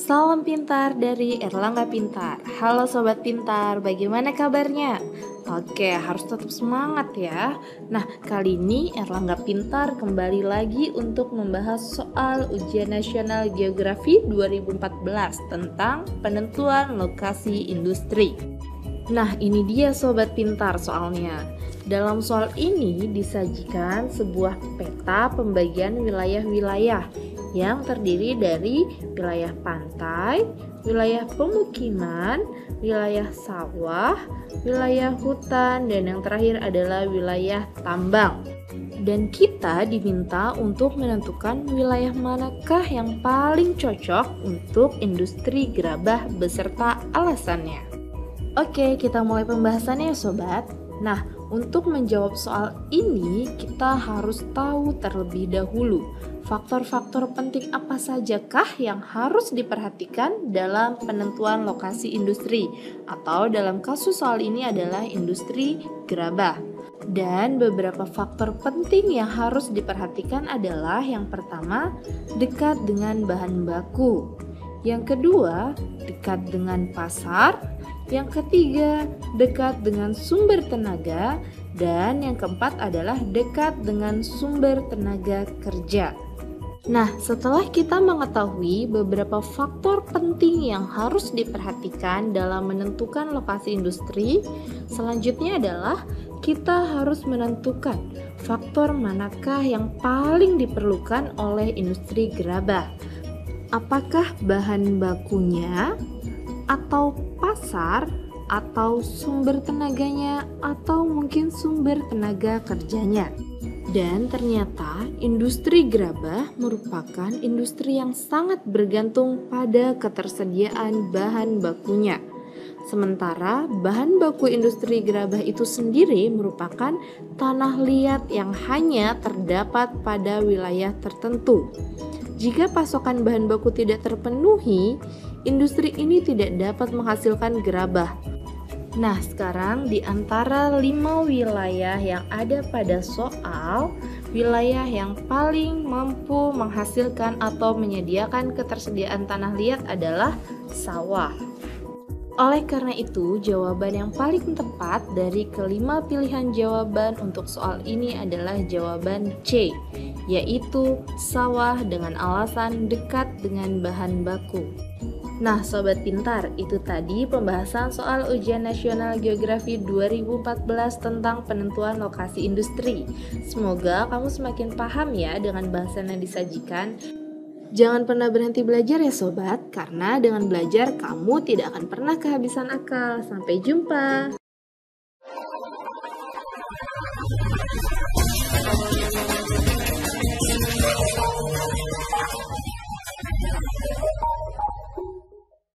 Salam pintar dari Erlangga Pintar. Halo Sobat Pintar, bagaimana kabarnya? Oke, harus tetap semangat ya. Nah, kali ini Erlangga Pintar kembali lagi untuk membahas soal Ujian Nasional Geografi 2014 tentang penentuan lokasi industri. Nah, ini dia Sobat Pintar soalnya. Dalam soal ini disajikan sebuah peta pembagian wilayah-wilayah yang terdiri dari wilayah pantai, wilayah pemukiman, wilayah sawah, wilayah hutan, dan yang terakhir adalah wilayah tambang. Dan kita diminta untuk menentukan wilayah manakah yang paling cocok untuk industri gerabah beserta alasannya. Oke, kita mulai pembahasannya ya Sobat. Nah, untuk menjawab soal ini kita harus tahu terlebih dahulu faktor-faktor penting apa sajakah yang harus diperhatikan dalam penentuan lokasi industri, atau dalam kasus soal ini adalah industri gerabah. Dan beberapa faktor penting yang harus diperhatikan adalah yang pertama, dekat dengan bahan baku. Yang kedua, dekat dengan pasar. Yang ketiga, dekat dengan sumber tenaga. Dan yang keempat adalah dekat dengan sumber tenaga kerja. Nah, setelah kita mengetahui beberapa faktor penting yang harus diperhatikan dalam menentukan lokasi industri, selanjutnya adalah kita harus menentukan faktor manakah yang paling diperlukan oleh industri gerabah. Apakah bahan bakunya, atau pasar, atau sumber tenaganya, atau mungkin sumber tenaga kerjanya. Dan ternyata industri gerabah merupakan industri yang sangat bergantung pada ketersediaan bahan bakunya. Sementara bahan baku industri gerabah itu sendiri merupakan tanah liat yang hanya terdapat pada wilayah tertentu. Jika pasokan bahan baku tidak terpenuhi, industri ini tidak dapat menghasilkan gerabah. Nah, sekarang di antara 5 wilayah yang ada pada soal, wilayah yang paling mampu menghasilkan atau menyediakan ketersediaan tanah liat adalah sawah. Oleh karena itu, jawaban yang paling tepat dari kelima pilihan jawaban untuk soal ini adalah jawaban C, yaitu sawah dengan alasan dekat dengan bahan baku. Nah Sobat Pintar, itu tadi pembahasan soal Ujian Nasional Geografi 2014 tentang penentuan lokasi industri. Semoga kamu semakin paham ya dengan bahasan yang disajikan. Jangan pernah berhenti belajar ya Sobat, karena dengan belajar kamu tidak akan pernah kehabisan akal. Sampai jumpa!